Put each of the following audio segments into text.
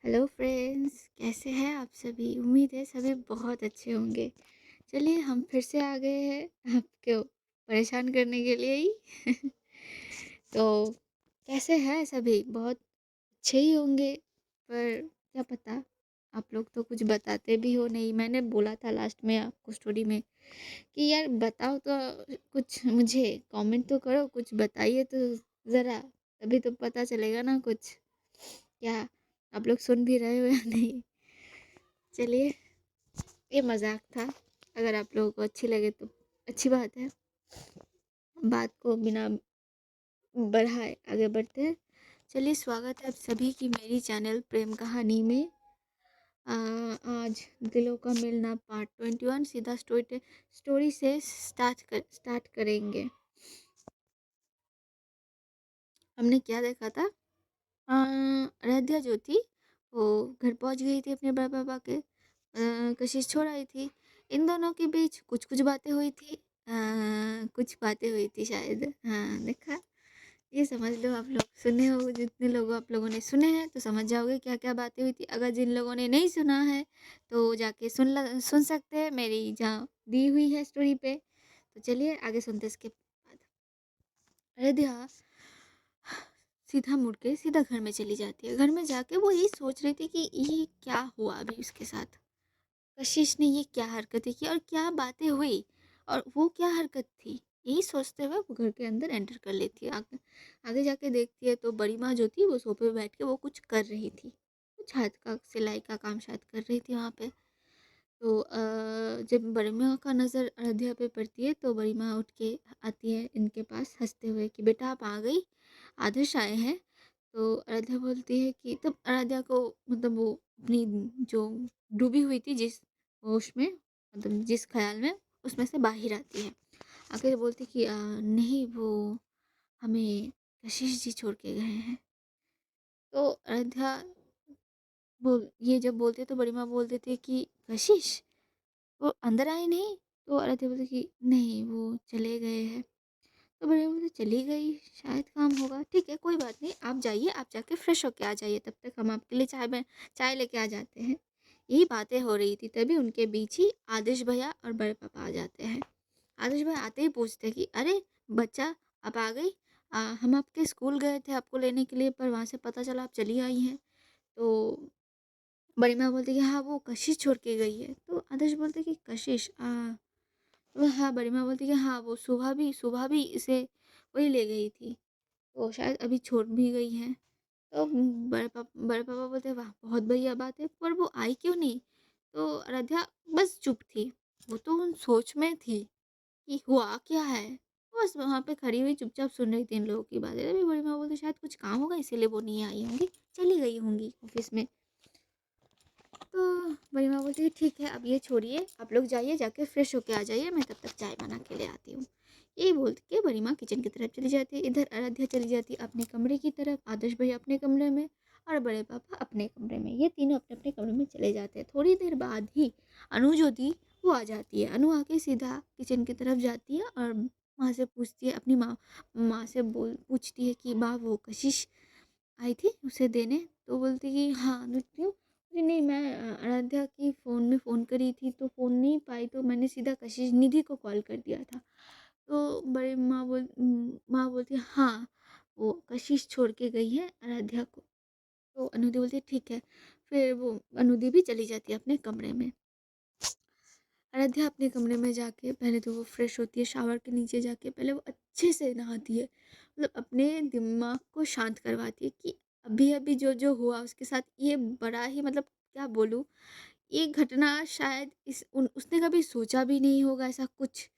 Hello friends, कैसे हैं आप सभी? उम्मीद है सभी बहुत अच्छे होंगे। चलिए हम फिर से आ गए हैं आपको परेशान करने के लिए ही। तो कैसे हैं सभी? बहुत अच्छे ही होंगे, पर क्या पता, आप लोग तो कुछ बताते भी हो नहीं। मैंने बोला था लास्ट में आपको स्टोरी में कि यार बताओ तो, कुछ मुझे कमेंट तो करो, कुछ बताइए तो ज़रा, तभी तो पता चलेगा ना कुछ। क्या आप लोग सुन भी रहे हो या नहीं? चलिए, ये मजाक था। अगर आप लोगों को अच्छी लगे तो अच्छी बात है। बात को बिना बढ़ाए आगे बढ़ते हैं। चलिए, स्वागत है आप सभी की मेरी चैनल प्रेम कहानी में। आज दिलों का मिलना पार्ट 21 सीधा स्टोरी से स्टार्ट करेंगे। हमने क्या देखा था? राध्या जो थी वो घर पहुंच गई थी अपने बड़े पापा के। कशिश छोड़ आई थी। इन दोनों के बीच कुछ कुछ बातें हुई थी। कुछ बातें हुई थी शायद। हाँ, देखा, ये समझ लो। आप लोग सुने हो, जितने लोग आप लोगों ने सुने हैं तो समझ जाओगे क्या क्या बातें हुई थी। अगर जिन लोगों ने नहीं सुना है तो जाके सुन सकते हैं मेरी जहाँ दी हुई है स्टोरी पे। तो चलिए आगे सुनते हैं इसके बाद। अयोध्या सीधा मुड़ के सीधा घर में चली जाती है। घर में जाके वो यही सोच रही थी कि ये क्या हुआ अभी उसके साथ। कशिश ने ये क्या हरकतें की और क्या बातें हुई और वो क्या हरकत थी, यही सोचते हुए वो घर के अंदर एंटर कर लेती है। आगे जाके देखती है तो बड़ी माँ जो थी वो सोफे पे बैठ के वो कुछ कर रही थी। कुछ हाथ का सिलाई का काम शायद कर रही थी वहाँ पे। तो जब बड़ी माँ का नज़र अयोध्या पे पड़ती है तो बड़ी माँ उठ के आती है इनके पास हंसते हुए कि बेटा आप आ गई, आदर्श आए हैं। तो आराध्या बोलती है कि तब आराध्या को, मतलब वो अपनी जो डूबी हुई थी जिस होश में, मतलब जिस ख्याल में, उसमें से बाहर आती है। आकर बोलती कि नहीं, वो हमें कशिश जी छोड़ के गए हैं। तो आराध्या बोल ये जब बोलती है तो बड़ी माँ बोल देती है कि कशिश वो अंदर आई नहीं। तो आराध्या बोलती कि नहीं, वो चले गए हैं। तो बड़ी माँ बोलती चली गई, शायद काम होगा, ठीक है कोई बात नहीं, आप जाइए, आप जाके फ्रेश होके आ जाइए, तब तक हम आपके लिए चाय लेके आ जाते हैं। यही बातें हो रही थी तभी उनके बीच ही आदिश भैया और बड़े पापा आ जाते हैं। आदिश भैया आते ही पूछते हैं कि अरे बच्चा, आप आ गई। हम आपके स्कूल गए थे आपको लेने के लिए, पर वहाँ से पता चला आप चली आई हैं। तो बड़ी माँ बोलती कि हाँ, वो कशिश छोड़ के गई है। तो आदर्श बोलते कि कशिश, तो हाँ, बड़ी माँ बोलती कि हाँ, वो सुबह भी इसे वही ले गई थी, तो शायद अभी छोड़ भी गई हैं। तो बड़े पापा बोलते वाह, बहुत बढ़िया बात है, पर वो आई क्यों नहीं? तो आराध्या बस चुप थी। वो तो उन सोच में थी कि हुआ क्या है। वो बस वहाँ पे खड़ी हुई चुपचाप सुन रही थी इन लोगों की बातें। तभी बड़ी माँ बोलती शायद कुछ काम होगा इसीलिए वो नहीं आई होंगी, चली गई होंगी ऑफिस में। तो बड़ी माँ बोलती है ठीक है, अब ये छोड़िए, आप लोग जाइए, जाके फ्रेश होके आ जाइए, मैं तब तक चाय बना के ले आती हूँ। यही बोल के बड़ी माँ किचन की तरफ चली जाती है। इधर आराध्या चली जाती है अपने कमरे की तरफ, आदर्श भाई अपने कमरे में और बड़े पापा अपने कमरे में। ये तीनों अपने अपने कमरे में चले जाते हैं। थोड़ी देर बाद ही अनु जो थी वो आ जाती है। अनु आके सीधा किचन की तरफ जाती है और माँ से पूछती है, अपनी माँ से पूछती है कि माँ, वो कशिश आई थी उसे देने? तो बोलती कि हाँ क्यों? अरे नहीं, मैं आराध्या की फ़ोन में फ़ोन करी थी तो फ़ोन नहीं पाई, तो मैंने सीधा कशिश निधि को कॉल कर दिया था। तो बड़े माँ बोलती है हाँ, वो कशिश छोड़ के गई है आराध्या को। तो अनुदी बोलती है ठीक है। फिर वो अनुदी भी चली जाती है अपने कमरे में। आराध्या अपने कमरे में जाके पहले तो वो फ्रेश होती है, शावर के नीचे जाके पहले वो अच्छे से नहाती है, मतलब अपने दिमाग को शांत करवाती है कि अभी अभी जो जो हुआ उसके साथ, ये बड़ा ही, मतलब क्या बोलूँ, ये घटना शायद उसने कभी सोचा भी नहीं होगा ऐसा कुछ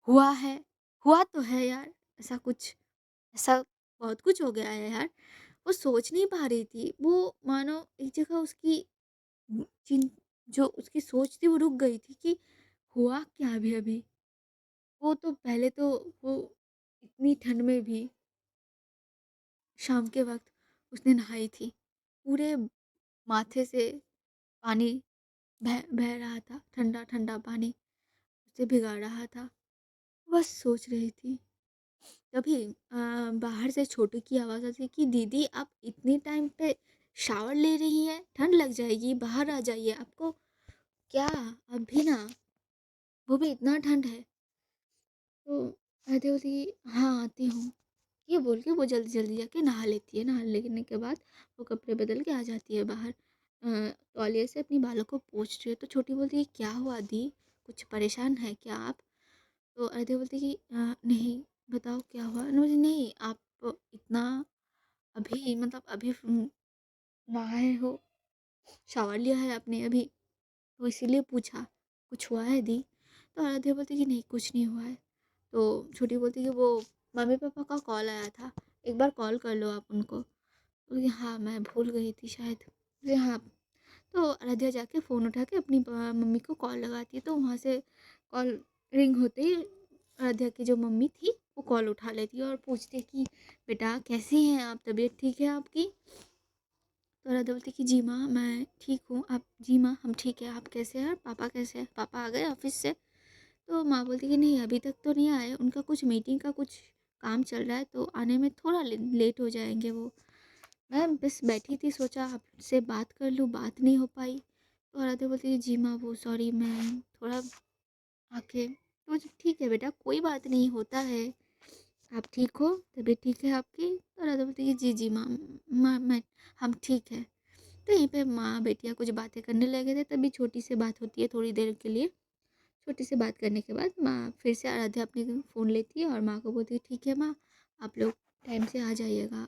हुआ है। हुआ तो है यार, ऐसा कुछ, ऐसा बहुत कुछ हो गया है यार। वो सोच नहीं पा रही थी, वो मानो एक जगह उसकी चिन जो उसकी सोच थी वो रुक गई थी कि हुआ क्या अभी अभी। वो तो पहले तो वो इतनी ठंड में भी शाम के वक्त उसने नहाई थी, पूरे माथे से पानी बह बह रहा था, ठंडा ठंडा पानी उसे भिगा रहा था। बस सोच रही थी। तभी बाहर से छोटू की आवाज़ आती है कि दीदी, आप इतनी टाइम पे शावर ले रही हैं, ठंड लग जाएगी, बाहर आ जाइए। आपको क्या अभी ना, वो भी इतना ठंड है। तो आते बोलती कि हाँ आती हूँ। ये बोल के वो जल्दी-जल्दी जाके नहा लेती है। नहा लेने के बाद वो कपड़े बदल के आ जाती है बाहर। तौलिए से अपनी बालों को पोंछ रही है, तो छोटी बोलती है, "क्या हुआ दी? कुछ परेशान हैं क्या आप?" तो आराध्या बोलती है कि नहीं, बताओ क्या हुआ?" बोली, "नहीं, आप इतना अभी मतलब अभी नहाए हो, शावर लिया है आपने अभी, तो इसीलिए पूछा, कुछ हुआ है दी?" तो आराध्या बोलती है कि नहीं, कुछ नहीं हुआ है। तो छोटी बोलती है कि वो मम्मी-पापा का कॉल आया था, एक बार कॉल कर लो आप उनको। बोली, हाँ, मैं भूल गई थी शायद। बोले, हाँ। तो आराध्या जाके फ़ोन उठा के अपनी मम्मी को कॉल लगाती है, तो वहाँ से कॉल रिंग होते ही आराध्या की जो मम्मी थी, वो कॉल उठा लेती है और पूछती है कि बेटा कैसी हैं आप? तबीयत ठीक है आपकी? तो आराध्या बोलती है कि जी माँ, मैं ठीक हूँ। आप जी माँ, हम ठीक हैं। आप कैसे हैं? और पापा कैसे हैं? पापा आ गए ऑफ़िस से? तो माँ बोलती कि नहीं, अभी तक तो नहीं आए, उनका कुछ मीटिंग का कुछ काम चल रहा है, तो आने में थोड़ा लेट हो जाएँगे वो। मैं बस बैठी थी, सोचा आपसे बात कर लूँ, बात नहीं हो पाई। तो आराध्या बोलती है, जी माँ, वो सॉरी, मैं थोड़ा आके तो मुझे, ठीक है बेटा, कोई बात नहीं, होता है। आप ठीक हो? तबीयत ठीक है आपकी? तो आराध्या बोलती है, जी, जी माँ, मैं हम ठीक हैं। तो यहीं पे माँ बेटियाँ कुछ बातें करने लगे थे, तभी छोटी सी बात होती है थोड़ी देर के लिए। छोटी सी बात करने के बाद माँ फिर से आराध्या अपनी फ़ोन लेती है और माँ को बोलती है, ठीक है माँ, आप लोग टाइम से आ जाइएगा,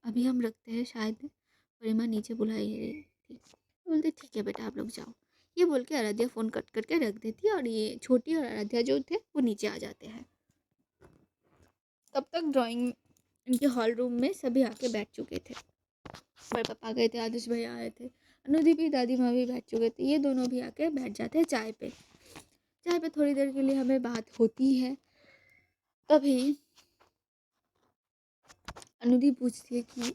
अभी हम रखते हैं, शायद परिमा नीचे बुलाई रही थी। तो बोलते ठीक है बेटा, आप लोग जाओ। ये बोल के आराध्या फ़ोन कट करके रख देती है और ये छोटी और आराध्या जो थे वो नीचे आ जाते हैं। तब तक ड्राइंग इनके हॉल रूम में सभी आके बैठ चुके थे। बड़े पापा आ गए थे, आदर्श भैया आए थे, अनुदीप भी, दादी माँ भी बैठ चुके थे। ये दोनों भी आके बैठ जाते हैं चाय पे। चाय पे थोड़ी देर के लिए हमें बात होती है। तभी अनुदी पूछती है कि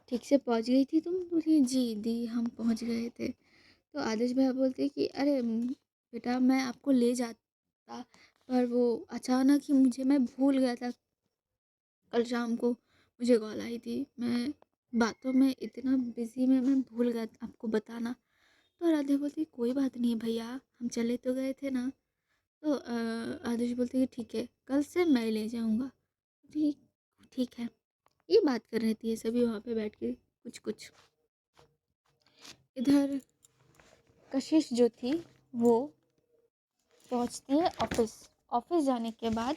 ठीक से पहुंच गई थी तुम? बोली, जी दी, हम पहुंच गए थे। तो आदर्श भैया बोलते हैं कि अरे बेटा, मैं आपको ले जाता, पर वो अचानक ही मुझे, मैं भूल गया था, कल शाम को मुझे कॉल आई थी, मैं बातों में इतना बिजी में मैं भूल गया आपको बताना। तो आराध्या बोलती, कोई बात नहीं भैया, हम चले तो गए थे ना। तो आदर्श बोलते कि ठीक है, कल से मैं ले जाऊँगा। ठीक, ठीक है। ये बात कर रही थी सभी वहाँ पे बैठ के कुछ कुछ। इधर कशिश जो थी वो पहुँचती है ऑफिस। ऑफिस जाने के बाद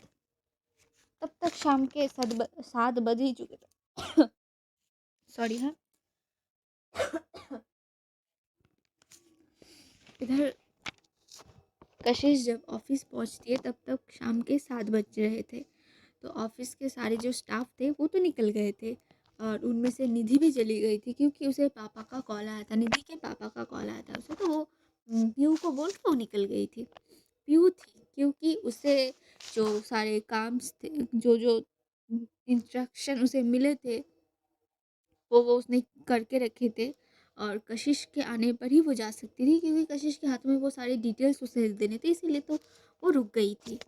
तब तक शाम के 7 बज ही चुके थे। सॉरी हाँ। इधर कशिश जब ऑफिस पहुँचती है तब तक शाम के 7 बज रहे थे। तो ऑफिस के सारे जो स्टाफ थे वो तो निकल गए थे और उनमें से निधि भी चली गई थी, क्योंकि उसे पापा का कॉल आया था, निधि के पापा का कॉल आया था उसे, तो वो पीयू को बोल के वो निकल गई थी। पीयू थी क्योंकि उसे जो सारे काम थे, जो जो इंस्ट्रक्शन उसे मिले थे, वो उसने करके रखे थे और कशिश के आने पर ही वो जा सकती थी, क्योंकि कशिश के हाथ में वो सारी डिटेल्स उसे देने थे, इसीलिए तो वो रुक गई थी।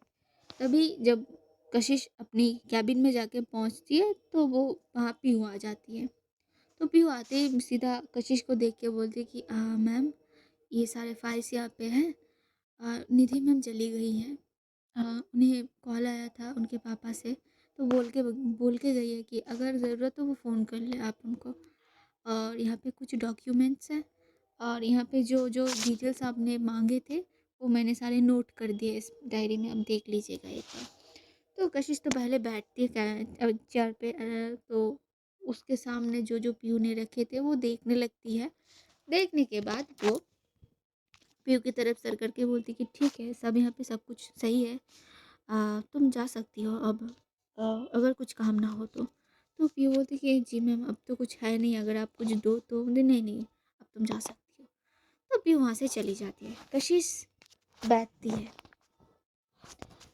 तभी जब कशिश अपनी कैबिन में जाके पहुंचती है तो वो वहाँ पीहू आ जाती है। तो पीहू आते ही सीधा कशिश को देख के बोलती है कि मैम, ये सारे फाइल्स यहाँ पे हैं, निधि मैम चली गई हैं, उन्हें कॉल आया था उनके पापा से, तो बोल के गई है कि अगर ज़रूरत हो वो फ़ोन कर ले आप उनको। और यहाँ पे कुछ डॉक्यूमेंट्स हैं और यहाँ पे जो जो डिटेल्स आपने मांगे थे वो मैंने सारे नोट कर दिए इस डायरी में, अब देख लीजिएगा एक बार। तो कशिश तो पहले बैठती है चेयर पे, तो उसके सामने जो जो पीयू ने रखे थे वो देखने लगती है। देखने के बाद वो पीयू की तरफ सर करके बोलती कि ठीक है, सब यहाँ पे सब कुछ सही है, तुम जा सकती हो अब, अगर कुछ काम ना हो तो। तो पीयू बोलती कि जी मैम, अब तो कुछ है नहीं, अगर आप कुछ दो तो। बोले, नहीं नहीं, अब तुम जा सकती हो। तो पीयू वहाँ से चली जाती है। कशिश बैठती है,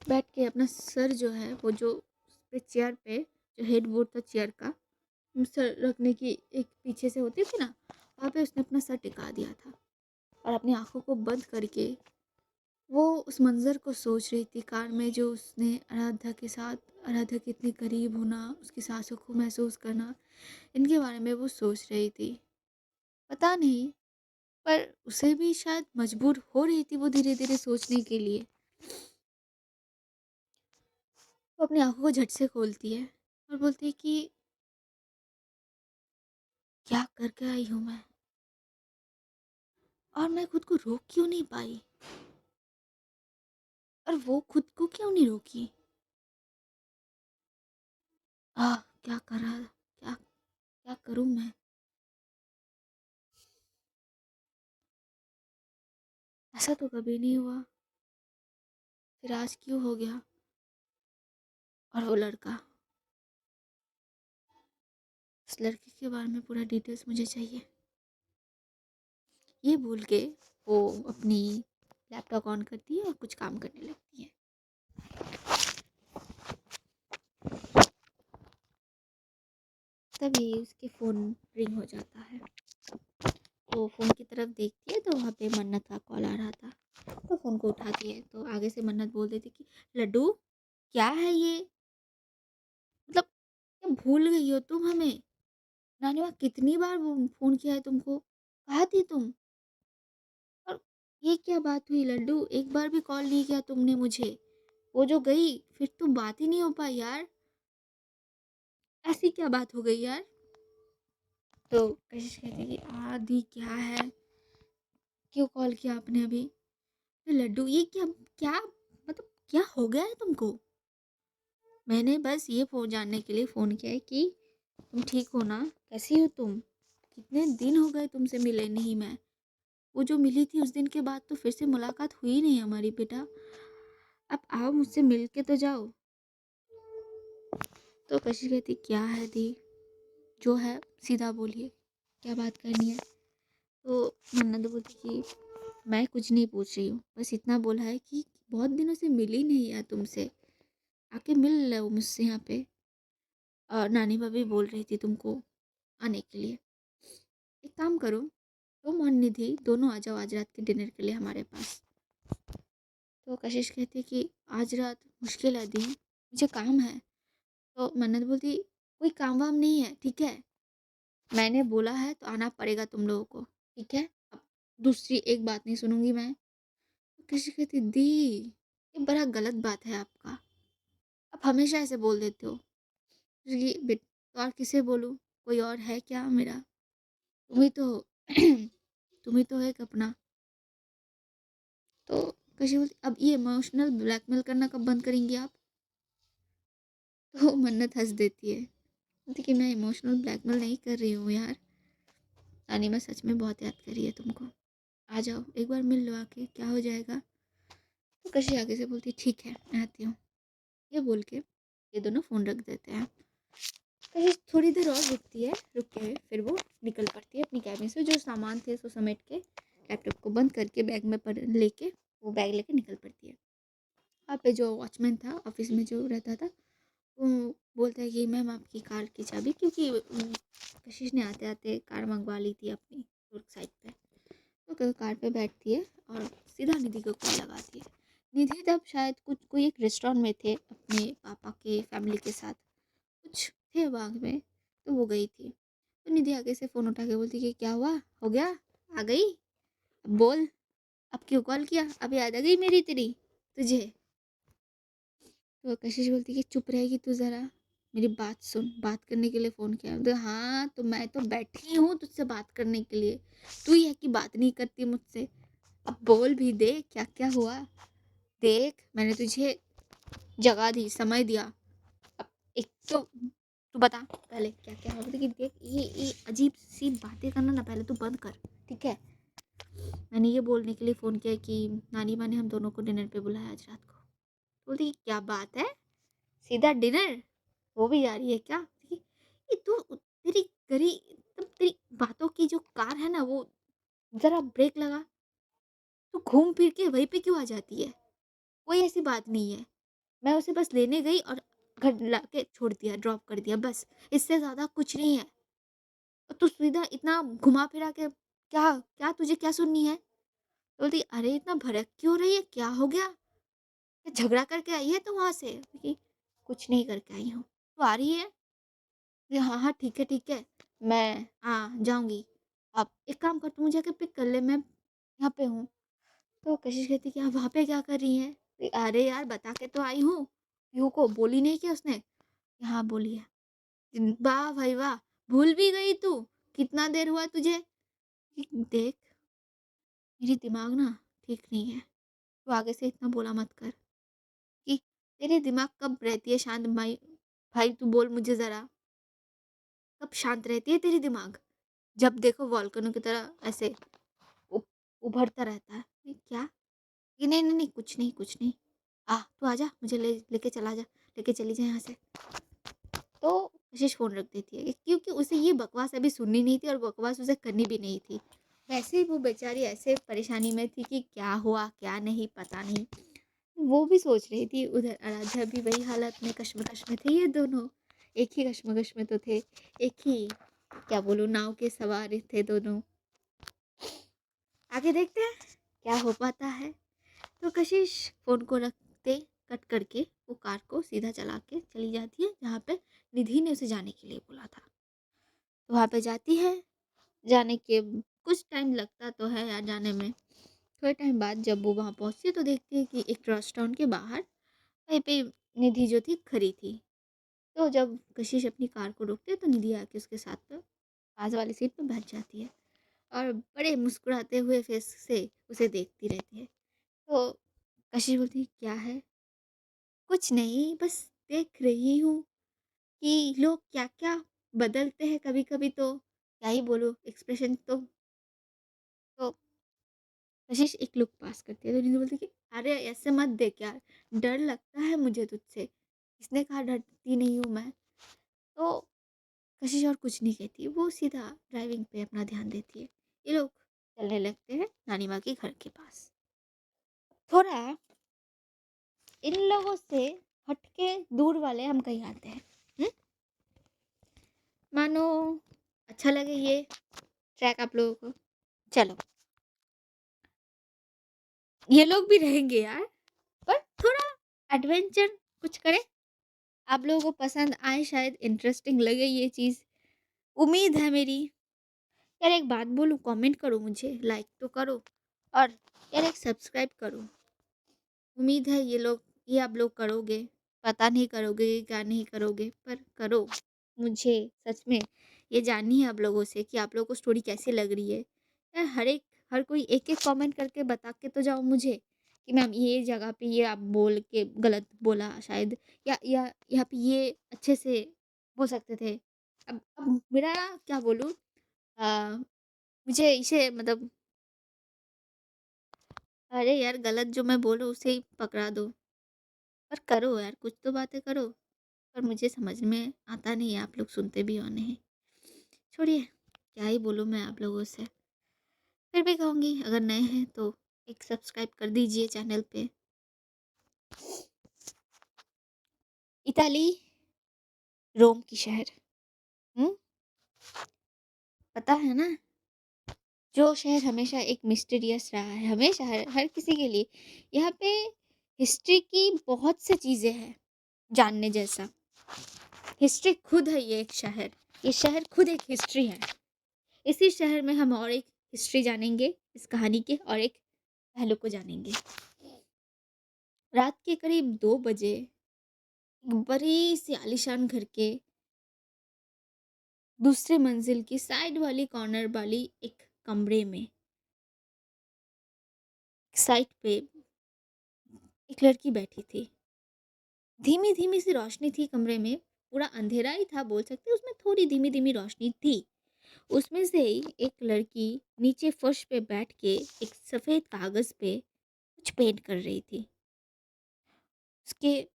बैठ के अपना सर जो है वो जो पे चेयर पे, जो हेड बोर्ड था चेयर का, सर रखने की एक पीछे से होती थी ना, वहाँ पे उसने अपना सर टिका दिया था और अपनी आंखों को बंद करके वो उस मंज़र को सोच रही थी। कार में जो उसने आराध्या के साथ, आराध्या के इतने करीब होना, उसकी सांसों को महसूस करना, इनके बारे में वो सोच रही थी। पता नहीं, पर उसे भी शायद मजबूर हो रही थी वो धीरे-धीरे सोचने के लिए। वो अपनी आँखों को झट से खोलती है और बोलती है कि क्या करके आई हूँ मैं? और मैं खुद को रोक क्यों नहीं पाई? और वो खुद को क्यों नहीं रोकी? आह! क्या करूँ मैं? ऐसा तो कभी नहीं हुआ, फिर आज क्यों हो गया? और वो लड़का, उस लड़के के बारे में पूरा डिटेल्स मुझे चाहिए। ये भूल के वो अपनी लैपटॉप ऑन करती है और कुछ काम करने लगती है। तभी उसके फ़ोन रिंग हो जाता है। वो फ़ोन की तरफ देखती है तो वहाँ पे मन्नत का कॉल आ रहा था। तो फ़ोन को उठाती है तो आगे से मन्नत बोल देती कि लड्डू, क्या है ये? मतलब क्या भूल गई हो तुम हमें? नानी माँ कितनी बार वो फ़ोन किया है तुमको? कहाँ थी तुम? और ये क्या बात हुई लड्डू? एक बार भी कॉल नहीं किया तुमने मुझे। वो जो गई फिर तो बात ही नहीं हो पाई यार। ऐसी क्या बात हो गई यार? तो कशिश कहती है कि आदि क्या है? क्यों कॉल किया आपने अभी? तो लड्डू ये क्या क्या मतलब क्या हो गया है तुमको? मैंने बस ये फ़ोन जानने के लिए फ़ोन किया है कि तुम ठीक हो ना? कैसी हो तुम? कितने दिन हो गए तुमसे मिले नहीं मैं। वो जो मिली थी उस दिन के बाद तो फिर से मुलाकात हुई नहीं हमारी बेटा। अब आओ मुझसे मिल के तो जाओ। तो कशिश कहती क्या है दी? जो है सीधा बोलिए, क्या बात करनी है? तो मन्नत बोलती कि मैं कुछ नहीं पूछ रही हूँ, बस इतना बोला है कि बहुत दिनों से मिली नहीं यार तुमसे, आके मिल लो मुझसे यहाँ पे। और नानी भाभी बोल रही थी तुमको आने के लिए। एक काम करो, तुम और निधि दोनों आ जाओ आज रात के डिनर के लिए हमारे पास। तो कशिश कहती कि आज रात मुश्किल है दी, मुझे काम है। तो मन्नत बोलती कोई काम वाम नहीं है, ठीक है? मैंने बोला है तो आना पड़ेगा तुम लोगों को, ठीक है? अब दूसरी एक बात नहीं सुनूंगी मैं। तो कशिश कहती दी, ये बड़ा गलत बात है आपका, आप हमेशा ऐसे बोल देते हो। ये बेट तो और किसे बोलूँ? कोई और है क्या मेरा? तुम ही तो हो। तुम ही तो है एक अपना। तो कशी बोलती अब ये इमोशनल ब्लैकमेल करना कब बंद करेंगी आप? तो मन्नत हंस देती है, बोलती कि मैं इमोशनल ब्लैकमेल नहीं कर रही हूँ यार। रानी मैं सच में बहुत याद कर रही है तुमको। आ जाओ एक बार मिल लो आके, क्या हो जाएगा? तो कशी आगे से बोलती ठीक है मैं आती हूँ। ये बोल के ये दोनों फ़ोन रख देते हैं। कहीं थोड़ी देर और रुकती है, रुक के फिर वो निकल पड़ती है अपनी कैबिन से, जो सामान थे उसको समेट के लैपटॉप को बंद करके बैग में पड़ लेके वो बैग लेके निकल पड़ती है। वहाँ पे जो वॉचमैन था ऑफिस में जो रहता था, वो बोलता है कि मैम आपकी कार की चाबी, क्योंकि कशिश ने आते आते कार मंगवा ली थी अपनी रोड साइड पे। तो कार पे बैठती है और सीधा निधि को कॉल लगाती है। निधि तब शायद कुछ कोई एक रेस्टोरेंट में थे अपने पापा के फैमिली के साथ, कुछ थे बाग में, तो वो गई थी। तो निधि आगे से फ़ोन उठा के बोलती कि क्या हुआ? हो गया? आ गई? अब बोल, अब क्यों कॉल किया? अब याद आ गई मेरी तेरी तुझे? तो कशिश बोलती कि चुप रहेगी तू ज़रा, मेरी बात सुन, बात करने के लिए फ़ोन किया। तो हाँ, तो मैं तो बैठी हूँ तुझसे बात करने के लिए, तू ही है कि बात नहीं करती मुझसे। अब बोल भी दे, क्या-क्या हुआ? देख, मैंने तुझे जगह दी, समय दिया। अब एक तो तू बता पहले क्या-क्या हुआ? बोलती कि देख ये अजीब-सी बातें करना ना पहले तू बंद कर, ठीक है? मैंने ये बोलने के लिए फ़ोन किया कि नानी माँ ने हम दोनों को डिनर पे बुलाया आज रात को। बोलती कि क्या बात है? सीधा डिनर? वो भी जा रही है क्या? ये तू तेरी करी तब तेरी बातों की जो कार है ना वो ज़रा ब्रेक लगा। तू घूम फिर के वहीं पे क्यों आ जाती है? कोई ऐसी बात नहीं है। मैं उसे बस लेने गई और घर लाके छोड़ दिया, ड्रॉप कर दिया बस। इससे ज़्यादा कुछ नहीं है। और तू सीधा इतना घुमा फिरा के क्या क्या तुझे क्या सुननी है? बोलती अरे इतना भड़क क्यों रही है? क्या हो गया? क्या झगड़ा करके आई है तू वहाँ से? बोली, कुछ नहीं करके आई हूँ। तू आ रही है? बोली, हाँ, हाँ, ठीक है, ठीक है। मैं हाँ, जाऊँगी। आप एक काम कर, तू मुझे आके पिक कर ले, मैं यहाँ पे हूँ। तो कशिश कहती कि आप वहाँ पे क्या कर रही हैं? अरे यार बता के तो आई हूँ। पीहू को बोली नहीं क्या उसने? हाँ बोली है। वाह भाई वाह! भूल भी गई तू? कितना देर हुआ तुझे? देख, मेरी दिमाग ना ठीक नहीं है। तू आगे से इतना बोला मत कर। कि तेरी दिमाग कब रहती है शांत भाई? भाई तू बोल मुझे ज़रा, कब शांत रहती है तेरी दिमाग? जब देखो वोल्केनो की तरह ऐसे उ उभरता रहता है। ये क्या? ये नहीं, नहीं, नहीं, कुछ नहीं। तू आजा, मुझे लेके चला जा, लेके चली जा यहाँ से। तो कशिश फ़ोन रख देती है क्योंकि उसे ये बकवास अभी सुननी नहीं थी और बकवास उसे करनी भी नहीं थी। वैसे ही वो बेचारी ऐसे परेशानी में थी कि क्या हुआ, क्या नहीं, पता नहीं। वो भी सोच रही थी, उधर आराध्या भी वही हालत में कश्मकश में थे ये दोनों। एक ही कश्मकश में तो थे, एक ही क्या बोलूँ नाव के सवार थे दोनों। आगे देखते हैं क्या हो पाता है। तो कशिश फ़ोन को रखते कट करके वो कार को सीधा चला के चली जाती है जहाँ पे निधि ने उसे जाने के लिए बोला था। तो वहाँ पे जाती है, जाने के कुछ टाइम लगता तो है यार जाने में। थोड़े टाइम बाद जब वो वहाँ पहुँचती है तो देखती है कि एक रेस्टोरेंट के बाहर वहीं पे निधि जो थी खड़ी थी। तो जब कशिश अपनी कार को रोकती है तो निधि आके उसके साथ में पास वाली सीट पे बैठ जाती है और बड़े मुस्कुराते हुए फेस से उसे देखती रहती है। तो कशिश बोलती है क्या है? कुछ नहीं, बस देख रही हूँ कि लोग क्या-क्या बदलते हैं कभी-कभी, तो क्या ही बोलूँ एक्सप्रेशन तो कशिश एक लुक पास करती है तो निधि बोलती है कि अरे ऐसे मत देख यार, डर लगता है मुझे तुझसे। किसने कहा डरती नहीं हूँ मैं? तो कशिश और कुछ नहीं कहती, वो सीधा ड्राइविंग पे अपना ध्यान देती है। ये लोग चलने लगते हैं नानी माँ के घर के पास। थोड़ा इन लोगों से हटके दूर वाले हम कहीं आते हैं। हुँ? मानो अच्छा लगे ये ट्रैक आप लोगों को? चलो, ये लोग भी रहेंगे यार, पर थोड़ा एडवेंचर कुछ करें। आप लोगों को पसंद आए, शायद इंटरेस्टिंग लगे ये चीज़, उम्मीद है मेरी। यार एक बात बोलूँ, कमेंट करो मुझे, लाइक तो करो और यार एक सब्सक्राइब करो। उम्मीद है ये आप लोग करोगे। पता नहीं करोगे कि क्या नहीं करोगे, पर करो। मुझे सच में ये जाननी है आप लोगों से कि आप लोगों को स्टोरी कैसी लग रही है। यार हर कोई एक-एक कमेंट करके बता के तो जाओ मुझे कि मैम ये जगह पे ये आप बोल के गलत बोला शायद, या यहाँ पे ये अच्छे से बोल सकते थे। अब मेरा क्या बोलूँ, अ, मुझे इसे मतलब अरे यार गलत जो मैं बोल रहा हूँ उसे ही पकड़ा दो। पर करो यार, कुछ तो बातें करो। पर मुझे समझ में आता नहीं है, आप लोग सुनते भी हो नहीं। छोड़िए, क्या ही बोलूँ मैं आप लोगों से। फिर भी कहूँगी अगर नए हैं तो एक सब्सक्राइब कर दीजिए चैनल पे। इताली, रोम की शहर। हुँ? पता है ना? जो शहर हमेशा एक मिस्टीरियस रहा है, हमेशा हर किसी के लिए। यहाँ पे हिस्ट्री की बहुत सी चीज़ें हैं जानने जैसा। हिस्ट्री खुद है ये एक शहर। ये शहर खुद एक हिस्ट्री है। इसी शहर में हम और एक हिस्ट्री जानेंगे इस कहानी के और एक पहलू को जानेंगे। रात के करीब 2 बजे एक बड़ी सी आलीशान घर के दूसरे मंजिल की साइड वाली कॉर्नर वाली एक कमरे में साइड पे एक लड़की बैठी थी। धीमी धीमी सी रोशनी थी कमरे में, पूरा अंधेरा ही था बोल सकते, उसमें थोड़ी धीमी धीमी रोशनी थी। उसमें से ही एक लड़की नीचे फर्श पे बैठ के एक सफ़ेद कागज़ पे कुछ पेंट कर रही थी। उसके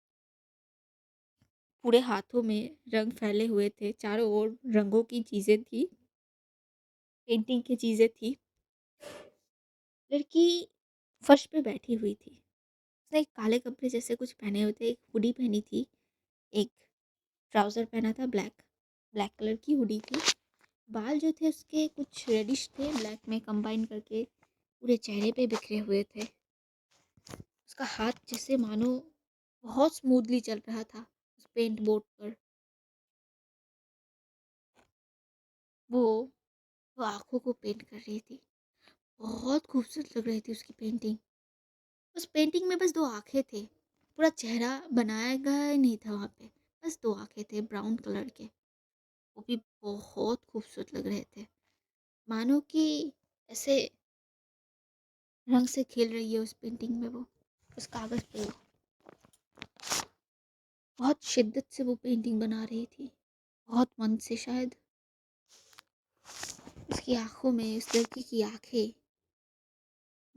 पूरे हाथों में रंग फैले हुए थे, चारों ओर रंगों की चीज़ें थी, पेंटिंग की चीज़ें थी। लड़की फर्श पे बैठी हुई थी। उसने एक काले कपड़े जैसे कुछ पहने हुए थे, एक हुडी पहनी थी, एक ट्राउज़र पहना था ब्लैक, ब्लैक कलर की हुडी थी। बाल जो थे उसके कुछ रेडिश थे, ब्लैक में कंबाइन करके पूरे चेहरे पे बिखरे हुए थे। उसका हाथ जैसे मानो बहुत स्मूथली चल रहा था उस पेंट बोर्ड पर। वो वो आँखों को पेंट कर रही थी। बहुत खूबसूरत लग रही थी उसकी पेंटिंग। उस पेंटिंग में बस 2 आँखें थे। पूरा चेहरा बनाया गया ही नहीं था वहाँ पे। बस 2 आँखें थे ब्राउन कलर के। वो भी बहुत खूबसूरत लग रहे थे। मानो कि ऐसे रंग से खेल रही है उस पेंटिंग में वो, उस कागज़ पे वो। बहुत शिद्दत से वो पेंटिंग बना रही थी। बहुत मन से शायद। उसकी आँखों में, उस लड़की की आँखें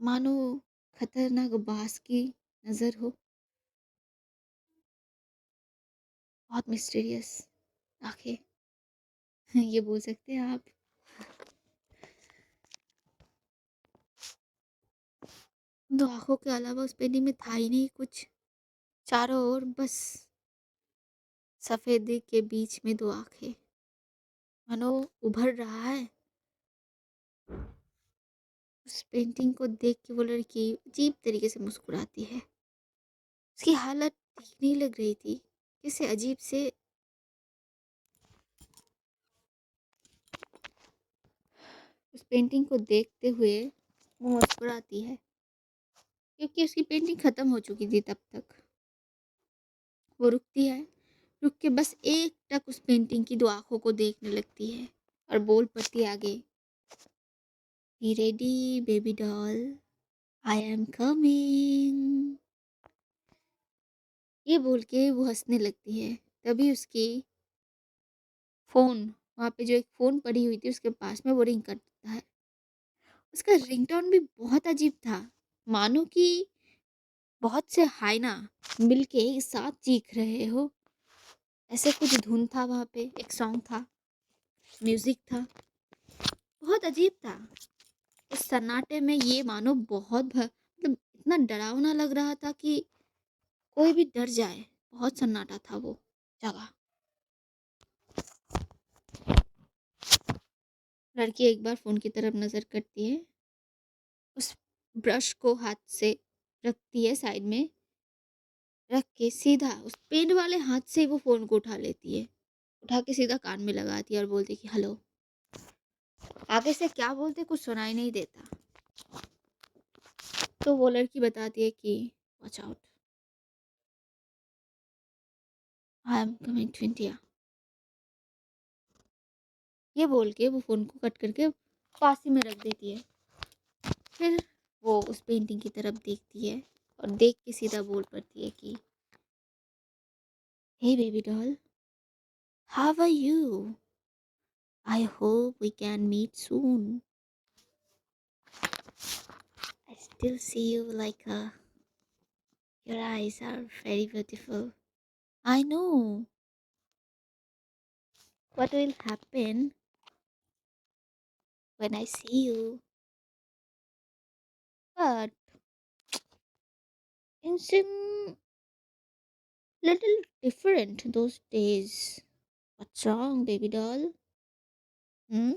मानो खतरनाक बाज की नज़र हो। बहुत मिस्टीरियस आँखें ये बोल सकते हैं आप। 2 आँखों के अलावा उस पेंटिंग में था ही नहीं कुछ। चारों ओर बस सफ़ेदी के बीच में 2 आँखें। मानो उभर रहा है। उस पेंटिंग को देख के वो लड़की अजीब तरीके से मुस्कुराती है। उसकी हालत ठीक नहीं लग रही थी। किसी अजीब से उस पेंटिंग को देखते हुए वो मुस्कुराती है, क्योंकि उसकी पेंटिंग ख़त्म हो चुकी थी तब तक। वो रुकती है, रुक के बस एकटक उस पेंटिंग की 2 आँखों को देखने लगती है और बोल पड़ती है आगे, "be ready baby doll, I am coming." ये बोल के वो हँसने लगती है। तभी उसकी फ़ोन, वहाँ पे जो एक फ़ोन पड़ी हुई थी उसके पास में, वो रिंग करता है। उसका रिंगटोन भी बहुत अजीब था। मानो कि बहुत से हाइना मिलके एक साथ चीख रहे हो। ऐसे कुछ धुन था वहाँ पे, एक सॉन्ग था, म्यूज़िक था। बहुत अजीब था। उस सन्नाटे में ये मानो बहुत मतलब इतना डरावना लग रहा था कि कोई भी डर जाए। बहुत सन्नाटा था वो जगह। लड़की एक बार फ़ोन की तरफ नज़र करती है, उस ब्रश को हाथ से रखती है साइड में, रख के सीधा उस पेंट वाले हाथ से वो फ़ोन को उठा लेती है। उठा के सीधा कान में लगाती है और बोलती है कि हेलो। आगे से क्या बोलते कुछ सुनाई नहीं देता। तो वो लड़की बताती है कि watch out, I am coming to India. ये बोल के वो फ़ोन को कट करके पास ही में रख देती है। फिर वो उस पेंटिंग की तरफ देखती है और देख के सीधा बोल पड़ती है कि hey baby doll, how are you? I hope we can meet soon. I still see you like a your eyes are very beautiful. I know what will happen when I see you, but it seemed little different those days. What's wrong, baby doll? Hmm?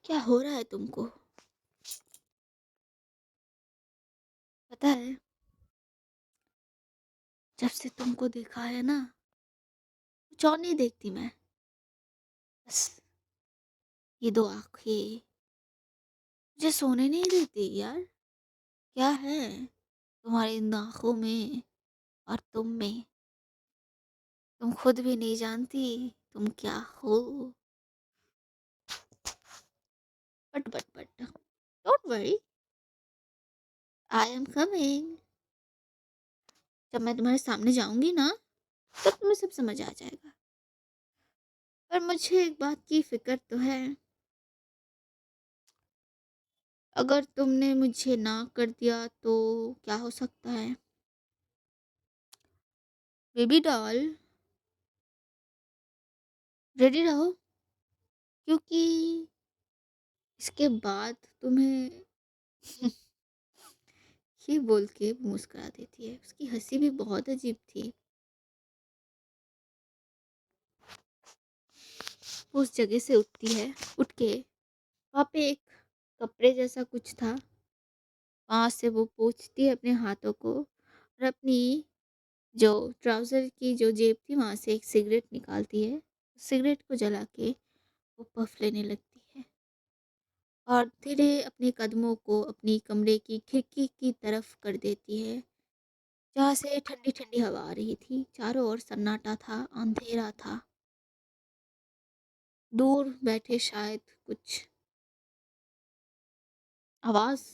क्या हो रहा है तुमको? पता है, जब से तुमको देखा है ना, कुछ और नहीं देखती मैं। बस ये 2 आँखें मुझे सोने नहीं देती यार। क्या है तुम्हारी इन आँखों में और तुम में? तुम खुद भी नहीं जानती तुम क्या हो। But don't worry, I am coming. जब मैं तुम्हारे सामने जाऊंगी ना, तब तुम्हें सब समझ आ जाएगा। पर मुझे एक बात की फिक्र तो है, अगर तुमने मुझे ना कर दिया तो क्या हो सकता है? बेबी डॉल, रेडी रहो, क्योंकि इसके बाद तुम्हें ये बोल के वो मुस्कुरा देती है। उसकी हंसी भी बहुत अजीब थी। वो उस जगह से उठती है, उठ के वहाँ पे एक कपड़े जैसा कुछ था, वहाँ से वो पोंछती है अपने हाथों को और अपनी जो ट्राउज़र की जो जेब थी वहाँ से एक सिगरेट निकालती है। सिगरेट को जला के वो पफ़ लेने लगती है और धीरे अपने कदमों को अपनी कमरे की खिड़की की तरफ कर देती है, जहाँ से ठंडी-ठंडी हवा आ रही थी। चारों ओर सन्नाटा था, अंधेरा था। दूर बैठे शायद कुछ आवाज़,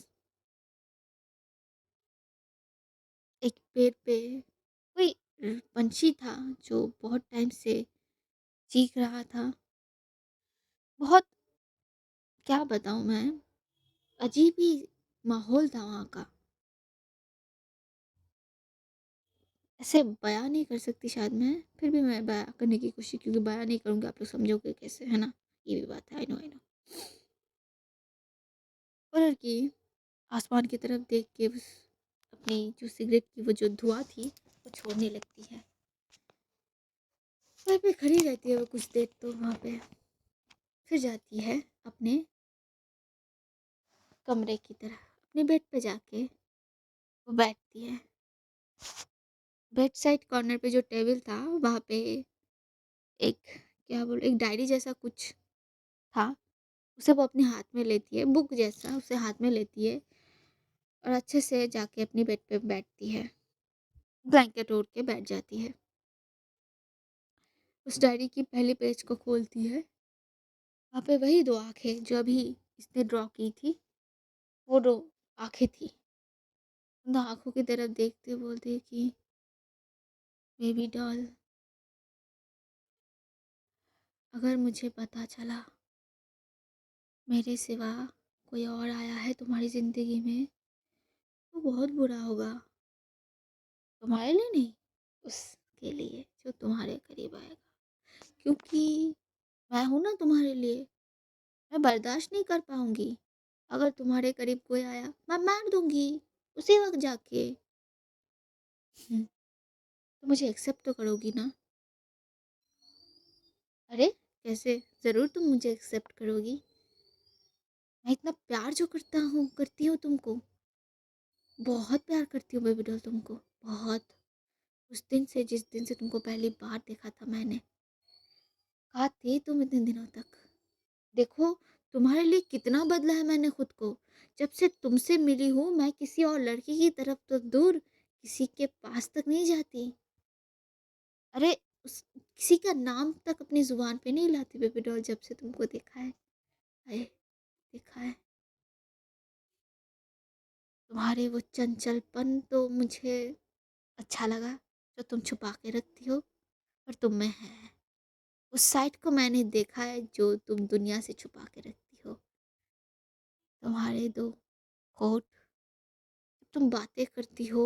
एक पेड़ पे कोई पंछी था जो बहुत टाइम से चीख रहा था। बहुत, क्या बताऊँ मैं, अजीब ही माहौल था वहाँ का। ऐसे बयाँ नहीं कर सकती शायद मैं, फिर भी मैं बयाँ करने की कोशिश, क्योंकि बयाँ नहीं करूँगी आप लोग समझोगे कैसे, है ना? ये भी बात है, आई नो। वो लड़की आसमान की तरफ देख के बस अपनी जो सिगरेट की वो जो धुआँ थी, वो छोड़ने लगती है। वहीं पे खड़ी रहती है वो कुछ देर तो वहाँ पे, फिर जाती है अपने कमरे की तरफ, अपने बेड पे जाके वो बैठती है। बेड साइड कॉर्नर पे जो टेबल था, वहाँ पे एक, क्या बोल, एक डायरी जैसा कुछ था। उसे वो अपने हाथ में लेती है, बुक जैसा उसे हाथ में लेती है और अच्छे से जाके अपनी बेड पे बैठती है। ब्लैंकेट ओढ़ के बैठ जाती है। उस डायरी की पहली पेज को खोलती है। वहाँ पे वही 2 आँखें जो अभी इसने ड्रॉ की थी, वो 2 आँखें थी। उन आँखों की तरफ देखते हुए बोलती है कि बेबी डॉल, अगर मुझे पता चला मेरे सिवा कोई और आया है तुम्हारी ज़िंदगी में, तो बहुत बुरा होगा। तुम्हारे लिए नहीं, उसके लिए जो तुम्हारे करीब आएगा। क्योंकि मैं हूँ ना तुम्हारे लिए, मैं बर्दाश्त नहीं कर पाऊँगी। अगर तुम्हारे करीब कोई आया, मैं मार दूँगी, उसी वक़्त जाके। हुँ, तो मुझे एक्सेप्ट तो करोगी ना? अरे! कैसे? ज़रूर तुम मुझे एक्सेप्ट करोगी। मैं इतना प्यार जो करती हूँ तुमको, बहुत प्यार करती हूँ बेबी डॉल तुमको, बहुत। उस दिन से, जिस दिन से तुमको पहली बार देखा था मैंने, कहाँ थे तुम इतने दिनों तक? देखो, तुम्हारे लिए कितना बदला है मैंने खुद को। जब से तुमसे मिली हूँ, मैं किसी और लड़की की तरफ तो दूर, किसी के पास तक नहीं जाती। अरे! उस किसी का नाम तक अपनी ज़ुबान पे नहीं लाती बेबी डॉल, जब से तुमको देखा है। हाय! देखा है। तुम्हारे वो चंचलपन तो मुझे अच्छा लगा, जो तुम छुपा के रखती हो, पर तुम में है। उस साइड को मैंने देखा है जो तुम दुनिया से छुपा के रखती हो। तुम्हारे 2 होठ, तुम बातें करती हो,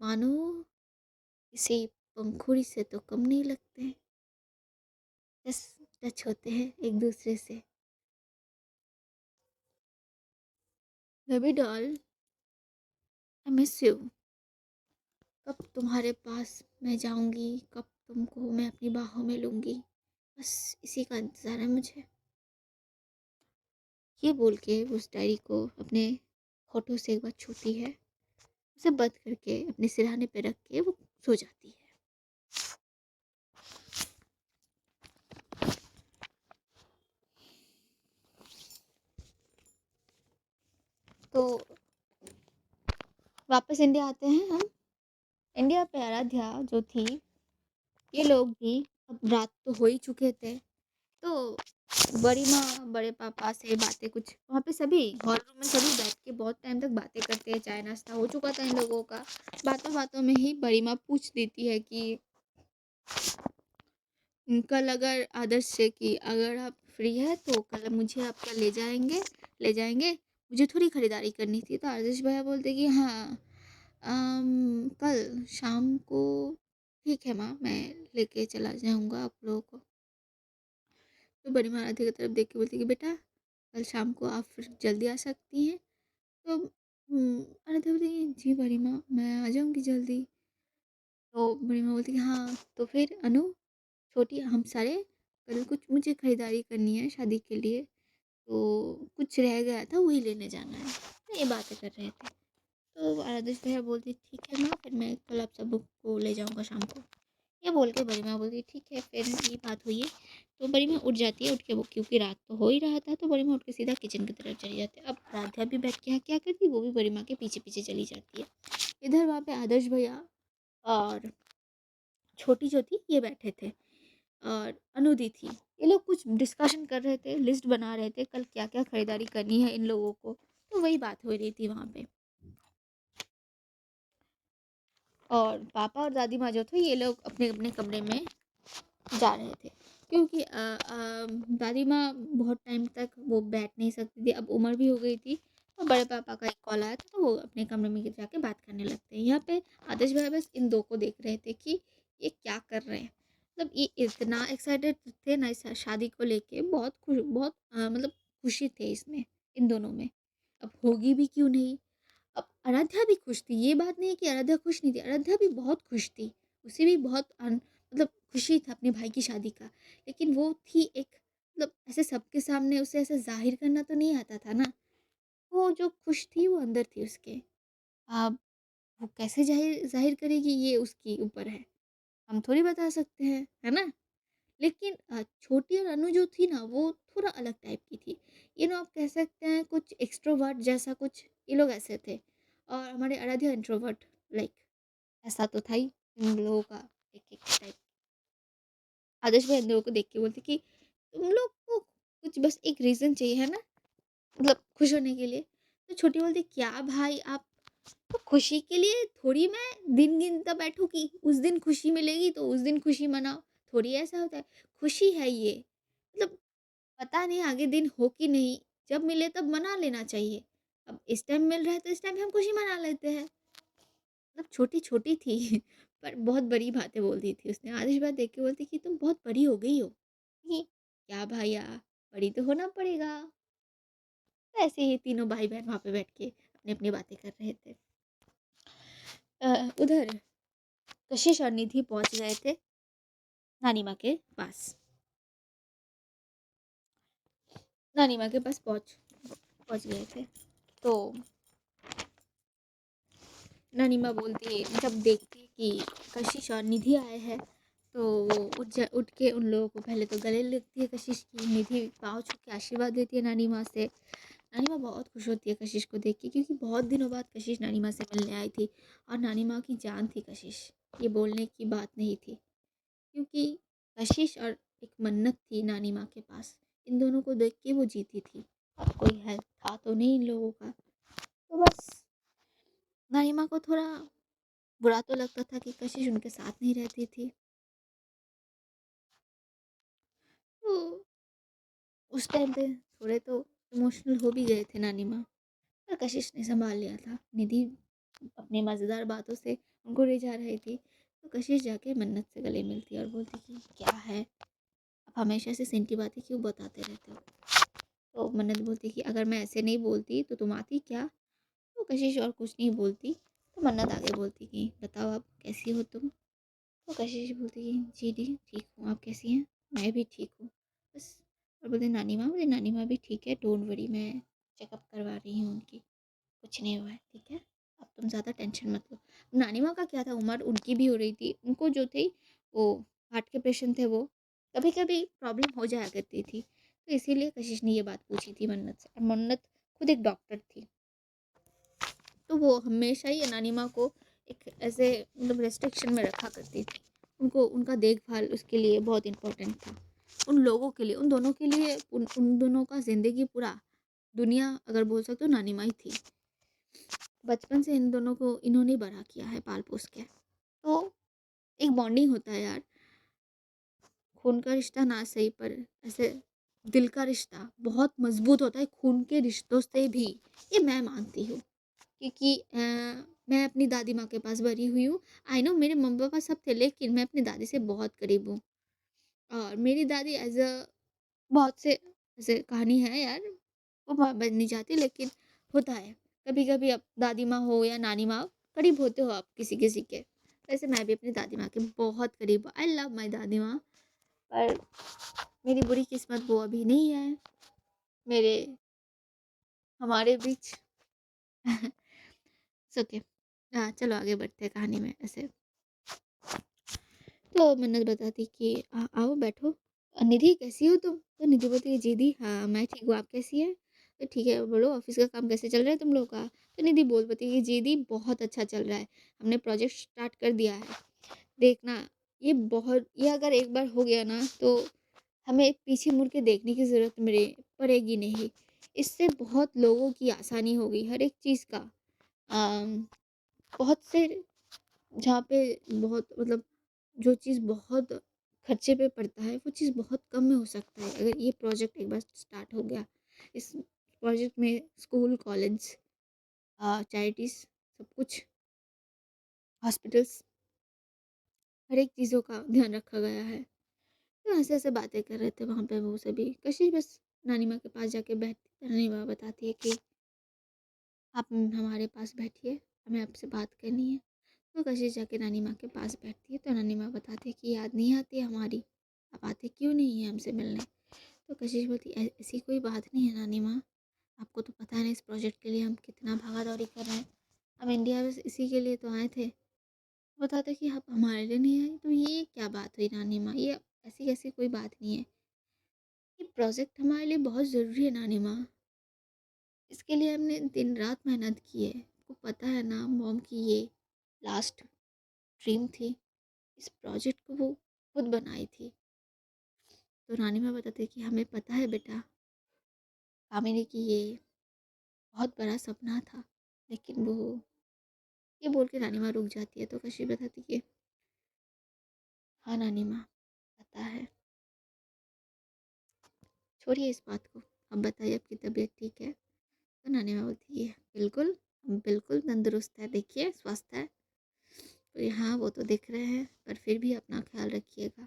मानो किसी पंखुड़ी से तो कम नहीं लगते। बस टच होते हैं एक दूसरे से। Baby doll, I miss you. कब तुम्हारे पास मैं जाऊंगी, कब तुमको मैं अपनी बाहों में लूंगी, बस इसी का इंतज़ार है मुझे। ये बोल के उस डायरी को अपने होठों से एक बार छूती है, उसे बंद करके अपने सिरहाने पे रख के वो सो जाती है। तो वापस इंडिया आते हैं हम। इंडिया पे आराध्या जो थी, ये लोग भी, अब रात तो हो ही चुके थे, तो बड़ी माँ बड़े पापा से बातें, कुछ वहाँ पे सभी हॉल रूम में सभी बैठ के बहुत टाइम तक बातें करते हैं। चाय नाश्ता हो चुका था इन लोगों का। बातों बातों में ही बड़ी माँ पूछ देती है कि कल अगर आदर्श से कि अगर आप फ्री है तो कल मुझे आपका ले जाएंगे, मुझे थोड़ी खरीदारी करनी थी। तो आदर्श भैया बोलते कि हाँ, कल शाम को ठीक है माँ, मैं लेके चला जाऊँगा आप लोगों को। तो बड़ी माँ राधिका की तरफ देख के बोलती कि बेटा, कल शाम को आप फिर जल्दी आ सकती हैं। तो राधिका बोलती कि जी बड़ी माँ, मैं आ जाऊँगी जल्दी। तो बड़ी माँ बोलती कि हाँ, तो फिर अनु, छोटी, हम सारे कल कुछ मुझे खरीदारी करनी है शादी के लिए, तो कुछ रह गया था वही लेने जाना है। तो ये बातें कर रहे थे। तो आराध्या भैया बोलती ठीक है माँ, फिर मैं कल आप सबको ले जाऊँगा शाम को। ये बोल के बड़ी माँ बोलती ठीक है, फिर ये बात हुई है। तो बड़ी माँ उठ जाती है, उठ के वो क्योंकि रात तो हो ही रहा था, तो बड़ी माँ उठ के सीधा किचन की तरफ चली जाती है। अब राधा भी बैठ के यहाँ क्या करती है, वो भी बड़ी माँ के पीछे पीछे चली जाती है। इधर वहाँ पे आदर्श भैया और छोटी जो थी ये बैठे थे, और अनुदी थी। ये लोग कुछ डिस्कशन कर रहे थे, लिस्ट बना रहे थे कल क्या क्या खरीदारी करनी है इन लोगों को। तो वही बात हो रही थी वहाँ पे। और पापा और दादी माँ जो थे ये लोग अपने अपने कमरे में जा रहे थे, क्योंकि दादी माँ बहुत टाइम तक वो बैठ नहीं सकती थी, अब उम्र भी हो गई थी। और बड़े पापा का एक कॉल आया था, तो वो अपने कमरे में जाके बात करने लगते हैं। यहाँ पे आदर्श भाई बस इन दो को देख रहे थे कि ये क्या कर रहे हैं। मतलब ये इतना एक्साइटेड थे ना इस शादी को लेके, बहुत खुश, बहुत मतलब खुशी थे इसमें, इन दोनों में। अब होगी भी क्यों नहीं। अब आराध्या भी खुश थी, ये बात नहीं है कि आराध्या खुश नहीं थी, आराध्या भी बहुत खुश थी। उसे भी बहुत मतलब खुशी था अपने भाई की शादी का। लेकिन वो थी एक, मतलब ऐसे सबके सामने उसे ऐसे जाहिर करना तो नहीं आता था ना। वो जो खुश थी वो अंदर थी उसके। अब वो कैसे जाहिर जाहिर करेगी ये उसके ऊपर है, हम थोड़ी बता सकते हैं, है ना। लेकिन छोटी और अनु जो थी ना वो थोड़ा अलग टाइप की थी। ये ना आप कह सकते हैं कुछ एक्सट्रोवर्ट जैसा कुछ, ये लोग ऐसे थे। और हमारे आराध्या इंट्रोवर्ट, लाइक ऐसा तो था ही इन लोगों का एक एक टाइप। आदर्श भाई इन लोगों को देख के बोलते कि तुम लोग को कुछ बस एक रीज़न चाहिए है ना, मतलब खुश होने के लिए। तो छोटी बोलती क्या भाई आप, तो खुशी के लिए थोड़ी मैं दिन गिनता बैठूं कि उस दिन खुशी मिलेगी तो उस दिन खुशी मनाओ, थोड़ी ऐसा होता है। खुशी है ये, मतलब पता नहीं आगे दिन हो कि नहीं, जब मिले तब मना लेना चाहिए। अब इस टाइम मिल रहा है तो इस टाइम हम खुशी मना लेते हैं। मतलब छोटी छोटी थी पर बहुत बड़ी बातें बोल दी थी उसने। आदिश बात देख के बोलती कि तुम बहुत बड़ी हो गई हो। ये क्या भैया, बड़ी तो होना पड़ेगा। तो ऐसे ही तीनों भाई बहन वहाँ पे बैठ के अपनी अपनी बातें कर रहे थे। उधर कशिश और निधि पहुंच गए थे नानी माँ के पास। नानी माँ के पास पहुंच पहुंच गए थे। तो नानी माँ बोलती है, जब देखती है कि कशिश और निधि आए हैं, तो वो उठ के उन लोगों को पहले तो गले लगती है कशिश की। निधि पाँव छू के आशीर्वाद देती है नानी माँ से। नानी माँ बहुत खुश होती है कशिश को देख के, क्योंकि बहुत दिनों बाद कशिश नानी माँ से मिलने आई थी। और नानी माँ की जान थी कशिश, ये बोलने की बात नहीं थी। क्योंकि कशिश और एक मन्नत थी नानी माँ के पास, इन दोनों को देख के वो जीती थी। अब कोई हेल्प था तो नहीं इन लोगों का। तो बस नानी माँ को थोड़ा बुरा तो लगता था कि कशिश उनके साथ नहीं रहती थी। तो उस टाइम पे थोड़े तो इमोशनल हो भी गए थे नानी माँ। पर कशिश ने संभाल लिया था। निधि अपनी मज़ेदार बातों से उनको ले जा रही थी, तो कशिश जाके मन्नत से गले मिलती और बोलती कि क्या है, आप हमेशा से सेंटी बातें क्यों बताते रहते हो। तो मन्नत बोलती कि अगर मैं ऐसे नहीं बोलती तो तुम आती क्या। तो कशिश और कुछ नहीं बोलती। तो मन्नत आगे बोलती कि बताओ आप कैसी हो तुम। तो कशिश बोलती कि जी दी ठीक हूँ, आप कैसी हैं। मैं भी ठीक हूँ बस। और बोलते नानी माँ भी ठीक है, डोंट वरी, मैं चेकअप करवा रही हूँ उनकी, कुछ नहीं हुआ है, ठीक है, अब तुम ज़्यादा टेंशन मत लो। नानी माँ का क्या था, उम्र उनकी भी हो रही थी, उनको जो थी वो हार्ट के पेशेंट थे, वो कभी कभी प्रॉब्लम हो जाया करती थी। तो इसीलिए कशिश ने ये बात पूछी थी मन्नत से। और मन्नत खुद एक डॉक्टर थी, तो वो हमेशा ही नानी माँ को एक ऐसे मतलब रेस्ट्रिक्शन में रखा करती थी। उनको उनका देखभाल उसके लिए बहुत इम्पोर्टेंट था। उन लोगों के लिए, उन दोनों के लिए, उन दोनों का ज़िंदगी पूरा दुनिया अगर बोल सकते हो नानी माँ ही थी। बचपन से इन दोनों को इन्होंने बड़ा किया है पाल पोस के। तो एक बॉन्डिंग होता है यार, खून का रिश्ता ना सही पर ऐसे दिल का रिश्ता बहुत मजबूत होता है खून के रिश्तों से भी, ये मैं मानती हूँ। क्योंकि मैं अपनी दादी माँ के पास बड़ी हुई हूँ। आई नो मेरे मम्मी पापा सब थे, लेकिन मैं अपनी दादी से बहुत करीब हूँ। और मेरी दादी एज अ बहुत से ऐसे कहानी है यार, वो बन नहीं जाती, लेकिन होता है कभी कभी। अब दादी माँ हो या नानी माँ, करीब होते हो आप किसी किसी के। वैसे मैं भी अपनी दादी माँ के बहुत करीब हूँ। आई लव माई दादी माँ। पर मेरी बुरी किस्मत वो अभी नहीं है मेरे हमारे बीच। It's okay. हाँ, चलो आगे बढ़ते हैं कहानी में ऐसे। तो मन्नत बताती कि आओ बैठो। निधि कैसी हो तुम? तो निधि बोलती है जी दी हाँ मैं ठीक हूँ, आप कैसी है? तो ठीक है, बोलो ऑफिस का काम कैसे चल रहा है तुम लोग का? तो निधि बोल पाती है कि जी दी बहुत अच्छा चल रहा है, हमने प्रोजेक्ट स्टार्ट कर दिया है। देखना, ये अगर एक बार हो गया ना तो हमें पीछे मुड़ के देखने की ज़रूरत मेरे पड़ेगी नहीं। इससे बहुत लोगों की आसानी होगी हर एक चीज़ का। अम, बहुत से जहाँ पे बहुत मतलब जो चीज़ बहुत खर्चे पे पड़ता है वो चीज़ बहुत कम में हो सकता है अगर ये प्रोजेक्ट एक बार स्टार्ट हो गया। इस प्रोजेक्ट में स्कूल, कॉलेज, चैरिटीज़, सब कुछ, हॉस्पिटल्स, हर एक चीज़ों का ध्यान रखा गया है। तो ऐसे-ऐसे बातें कर रहे थे वहाँ पे वो सभी। कशिश बस नानी माँ के पास जाके बैठती है। नानी माँ बताती है कि आप हमारे पास बैठिए, हमें आपसे बात करनी है। तो कशिश जाके नानी माँ के पास बैठती है तो नानी माँ बताती है कि याद नहीं आती है हमारी, आप आते क्यों नहीं है हमसे मिलने? तो कशिश बोलती ऐसी कोई बात नहीं है नानी माँ, आपको तो पता है ना इस प्रोजेक्ट के लिए हम कितना भागा दौड़ी कर रहे हैं। हम इंडिया बस इसी के लिए तो आए थे। बताते कि आप हमारे लिए नहीं आई, तो ये क्या बात हुई नानी माँ, ये ऐसी कैसी कोई बात नहीं है। ये प्रोजेक्ट हमारे लिए बहुत ज़रूरी है नानी माँ, इसके लिए हमने दिन रात मेहनत की है। आपको पता है ना मॉम की ये लास्ट ड्रीम थी, इस प्रोजेक्ट को वो खुद बनाई थी। तो नानी माँ बताती है कि हमें पता है बेटा, कामिनी की ये बहुत बड़ा सपना था, लेकिन वो ये बोल के नानी माँ रुक जाती है। तो कशी बताती है हाँ नानी माँ पता है, छोड़िए इस बात को, अब बताइए आपकी तबीयत ठीक है? तो नानी माँ बोलती है बिल्कुल, हम बिल्कुल तंदुरुस्त है, देखिए स्वस्थ है। तो हाँ वो तो दिख रहे हैं, पर फिर भी अपना ख्याल रखिएगा।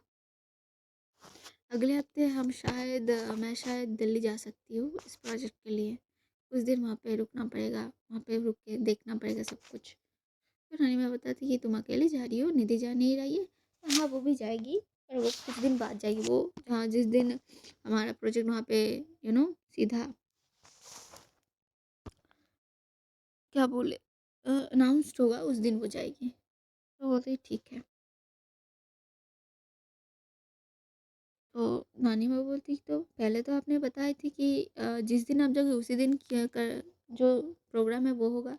अगले हफ्ते मैं शायद दिल्ली जा सकती हूँ इस प्रोजेक्ट के लिए। कुछ दिन वहाँ पे रुकना पड़ेगा, वहाँ पे रुक के देखना पड़ेगा सब कुछ। तो नानी माँ बताती कि तुम अकेले जा रही हो, निधि जा नहीं रही है? तो हाँ वो भी जाएगी, पर वो कुछ दिन बाद जाएगी। वो हाँ जिस दिन हमारा प्रोजेक्ट वहाँ पे सीधा क्या बोले अनाउंस्ड होगा उस दिन वो जाएगी। तो बोलती ठीक है। तो नानी माँ बोलती तो पहले तो आपने बताई थी कि जिस दिन आप जाओगे उसी दिन जो प्रोग्राम है वो होगा।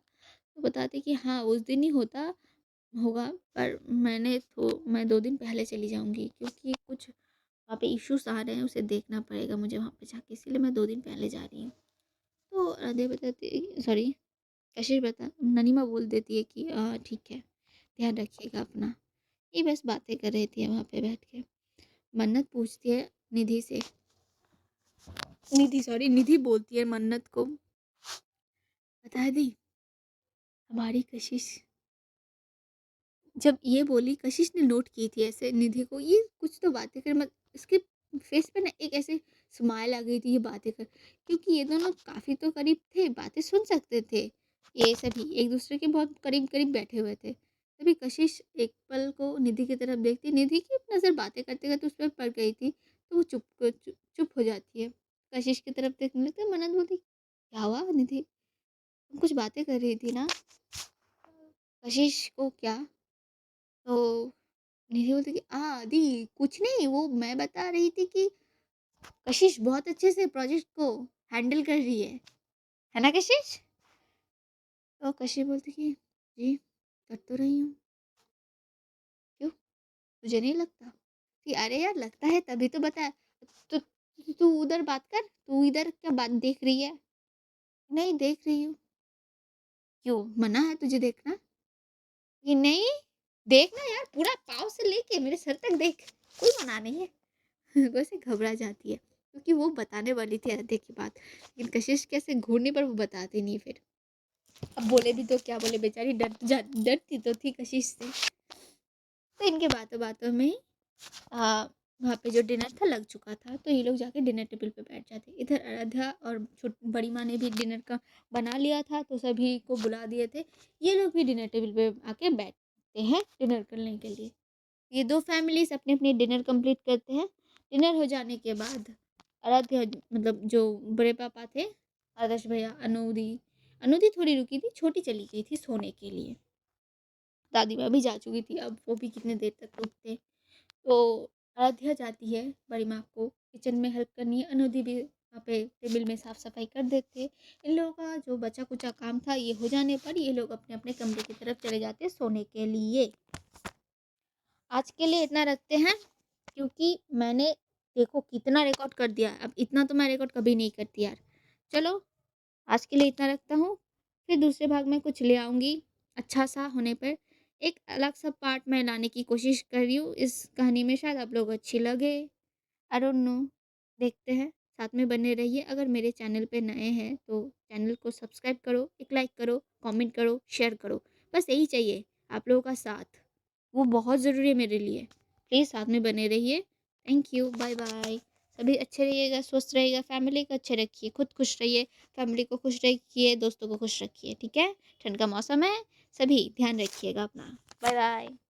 तो बताती कि हाँ उस दिन ही होगा, पर मैं 2 दिन पहले चली जाऊँगी क्योंकि कुछ वहाँ पे इश्यूज आ रहे हैं, उसे देखना पड़ेगा मुझे वहाँ पे जाके, इसीलिए मैं 2 दिन पहले जा रही हूँ। तो राधे बताती सॉरी कशिश बता नानी माँ बोल देती है कि ठीक है, ध्यान रखिएगा अपना। ये बस बातें कर रही थी वहाँ पे बैठ के। मन्नत पूछती है निधि से, निधि बोलती है मन्नत को, बता दी हमारी कशिश जब ये बोली, कशिश ने नोट की थी ऐसे निधि को, ये कुछ तो बातें कर मत इसके फेस पे ना एक ऐसे स्माइल आ गई थी ये बातें कर, क्योंकि ये दोनों काफ़ी तो करीब थे, बातें सुन सकते थे। ये सभी एक दूसरे के बहुत करीब करीब बैठे हुए थे। तभी कशिश एक पल को निधि की तरफ देखती, निधि की नज़र बातें करते करते उस पर पड़ गई थी, तो वो चुप हो जाती है। कशिश की तरफ देखने लगती है। मन्नत बोलती क्या हुआ निधि, तुम कुछ बातें कर रही थी ना? कशिश को क्या, तो निधि बोलती कि दी कुछ नहीं, वो मैं बता रही थी कि कशिश बहुत अच्छे से प्रोजेक्ट को हैंडल कर रही है ना कशिश? तो कशिश बोलती कि जी कर तो रही हूँ, क्यों तुझे नहीं लगता? कि अरे यार लगता है तभी तो बता। तो तू उधर बात कर, तू इधर क्या बात देख रही है? नहीं देख रही हूँ। क्यों मना है तुझे देखना? कि नहीं देखना यार, पूरा पाँव से लेके मेरे सर तक देख, कोई मना नहीं है। वैसे घबरा जाती है क्योंकि वो बताने वाली थी आधे की बात, लेकिन कशिश कैसे घूरने पर वो बताती नहीं फिर। अब बोले भी तो क्या बोले, बेचारी डरती तो थी कशिश से। तो इनके बातों बातों में ही वहाँ पे जो डिनर था लग चुका था, तो ये लोग जाके डिनर टेबल पे बैठ जाते। इधर आराध्या और बड़ी माँ ने भी डिनर का बना लिया था, तो सभी को बुला दिए थे। ये लोग भी डिनर टेबल पे आके बैठते हैं डिनर करने के लिए। ये 2 फैमिलीज़ अपने-अपने डिनर कंप्लीट करते हैं। डिनर हो जाने के बाद आराध्या मतलब जो बड़े पापा थे, आदर्श भैया, अनुदी थोड़ी रुकी थी, छोटी चली गई थी सोने के लिए। दादी माँ भी जा चुकी थी, अब वो भी कितने देर तक रुकते। तो आराध्या जाती है बड़ी माँ को किचन में हेल्प करनी है, अनुदी भी वहाँ पे टेबल में साफ सफाई कर देते। इन लोगों का जो बचा कुचा काम था ये हो जाने पर ये लोग अपने अपने कमरे की तरफ चले जाते सोने के लिए। आज के लिए इतना रखते हैं, क्योंकि मैंने देखो कितना रिकॉर्ड कर दिया, अब इतना तो मैं रिकॉर्ड कभी नहीं करती यार। चलो आज के लिए इतना रखता हूँ, फिर दूसरे भाग में कुछ ले आऊँगी अच्छा सा होने पर। एक अलग सा पार्ट मैं लाने की कोशिश कर रही हूँ इस कहानी में, शायद आप लोग अच्छी लगे। आई डोंट नो, देखते हैं। साथ में बने रहिए। अगर मेरे चैनल पे नए हैं तो चैनल को सब्सक्राइब करो, एक लाइक करो, कमेंट करो, शेयर करो। बस यही चाहिए आप लोगों का साथ, वो बहुत ज़रूरी है मेरे लिए। प्लीज़ साथ में बने रहिए। Thank you, bye bye. सभी अच्छे रहिएगा, स्वस्थ रहिएगा, फैमिली को अच्छे रखिए, खुद खुश रहिए, फैमिली को खुश रखिए, दोस्तों को खुश रखिए, ठीक है? ठंड का मौसम है, सभी ध्यान रखिएगा अपना। Bye bye.